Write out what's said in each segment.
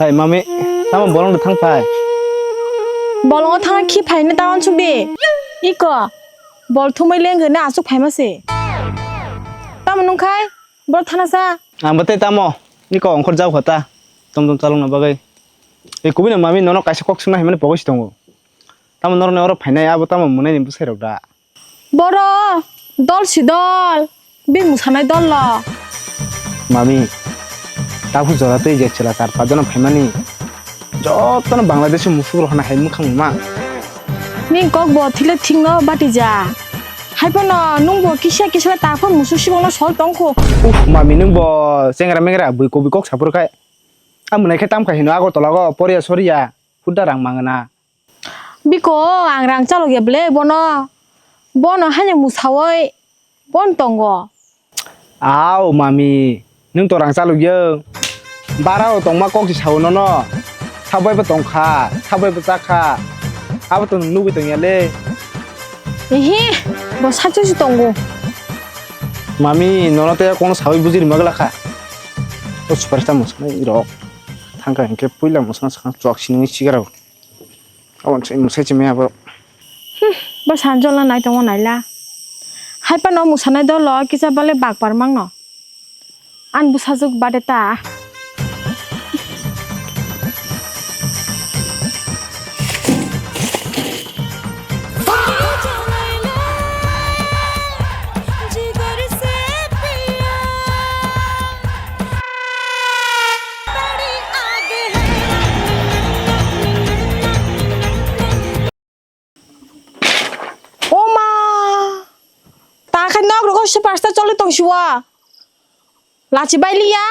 Hai mami, tama bolong datang pai. Bolong thang ki phai na taon chuk di. Iko. Bol thumai leng ge na asuk phai ma se. Tam nung khai bol thana sa. Bete tamo, ni ko ongkor jauh kota. Tom calong na bagai. Kubi na mami nono kaisa kok suna himane pogos tongo. Tamo nono oro phai na ya bo tamo munai ni busai rok da. Boro dol si dol. Bi musanai dol la. Mami, tahu jora tu ijek cila tar padona phai mani. Joto na Bangladesh musuk rohna hai mukhang ma. Ni kok bo thile thingno bati ja. Hai pa no nung bo kisha kisha ta phon musu sibong no sol tongko. Mami nung bo sengra mengra bui kobi kok sapur kai. Amunai khai tam khai hino ago tolago poria soria huda rang mangana. Biko ang rang chalo ge ble bono. Bono hanya musawai bon tongo. Aw mami, nung to rang chalu ye. Barao tongma kok si sawo no. Sabai ba tongkha, sabai ba chakha. Abo to nubi tong yale. Ehi, bo sacho si tongo. Mami, nono te kono sawi bujir magla kha. To superstar musna iro. Thangka hinke puila musna sakang chok sinungi sigaro. Awan sai musai chime abo. Bo sanjola nai tongo naila. Hai pa no musanai do lo kisa bale bak par mang no. An busajuk badeta. Superstar chole tong shua lachi baili ya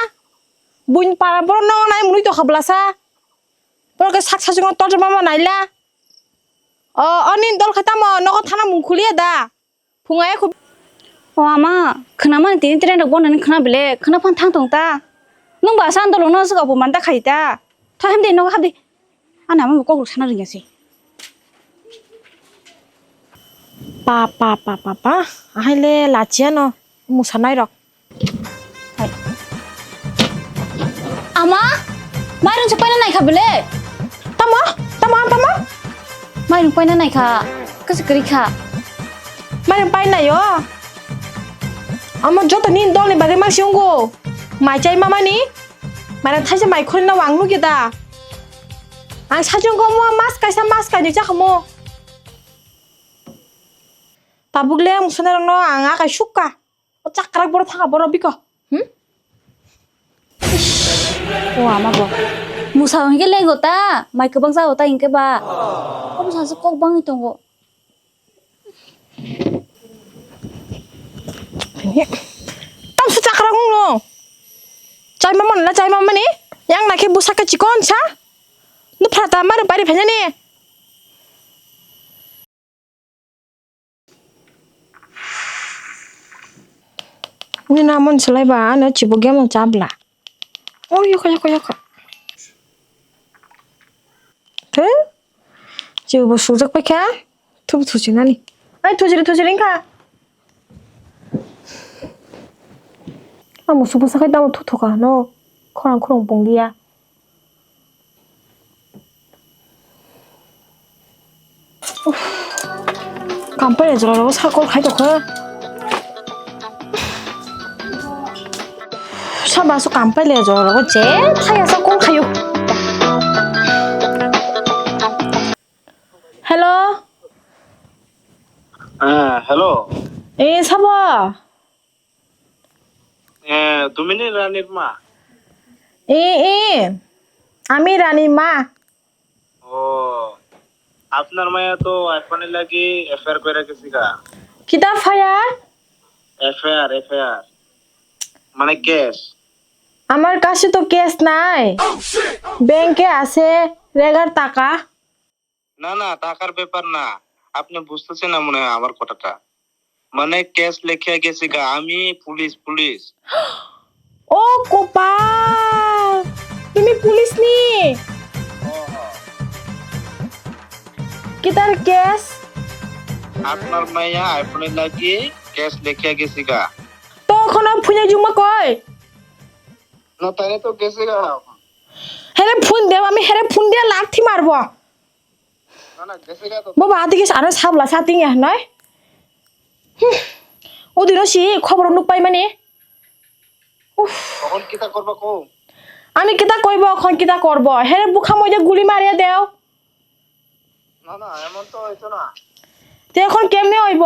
buin para bor no nai muni to khablasa por ke saksa jong to mama naila anin dol khata mo no thana mung khuliya da phungai khu ama khna man tin tren rok bonan khna bele khna phan thang tong ta nung ba san dol no sga bo man ta khaita tha hem de no khab de ana ma ko sana ring asi pa ahile lachia no musanai rok ama mairung se paina nai kha bele tama mairung paina nai kha kasikri kha mai pai na yo ama jota nin dol ni bagai ma siunggo mai chai mama ni mana thaise mai khol na wang nu ge da ang sajung ko mo mas ka ni cha khamo tabugle musanai rok no anga ka sukka o chakrak bor thanga bor biko o ama bo musa hingke lego ta mai ke bangsa ota hingke ba obo sanse kok bangi tongo tam su chakrak ngong no chai mama ni yang na ke busa ka chikon cha nu phata mar bari phanya ni ni namon selai ba na chibo gem chabla oh yoko thế chiều bố sụt giấc bách khá thu chuyện ăn đi ai thu chuyện cả một số bữa sau tao thu cả nó không bông đi à cảm thấy là nó sao con khai được hơn sao bà số cảm thấy là nó chế thay sao con khai được hello Hello. 사봐. তুমি নি রানীর মা? আমি রানীর মা। ও আপনার মায়া তো আইফোনে লাগি এফআইআর করে গেছি গা। কিতা ফায়ার? এফআইআর মানে কেস। আমার কাছে তো কেস নাই। ব্যাংকে আছে রেগার টাকা। না টাকার ব্যাপার না। আপনি বুঝতেছেন না মনে হয় আমার কথাটা। মানে কেস লিখে গেছি গা আমি পুলিশ। ও গোপাল তুমি পুলিশ নি? কিতার কেস? আপনার মাইয়া আইফোনে লাগি কেস লিখে গেছি গা। তো ওখানে ফুনে জুমা কই? না তাই তো গেছি গা। হেরে ফোন দেব আমি হেরে ফোন দিয়ে লাঠি মারব না না গেছে গা তো বাবা আদিকে আরো সাবলা সাতিং নয় ওদিনও সি খবর নুক পাই মানে কখন কিতা করবা কও আমি কিতা কইব এখন কিতা করব হেরে বুখা মইদে গুলি মারিয়া দেও না না এমন তো হইতো না তে এখন কেমনে হইব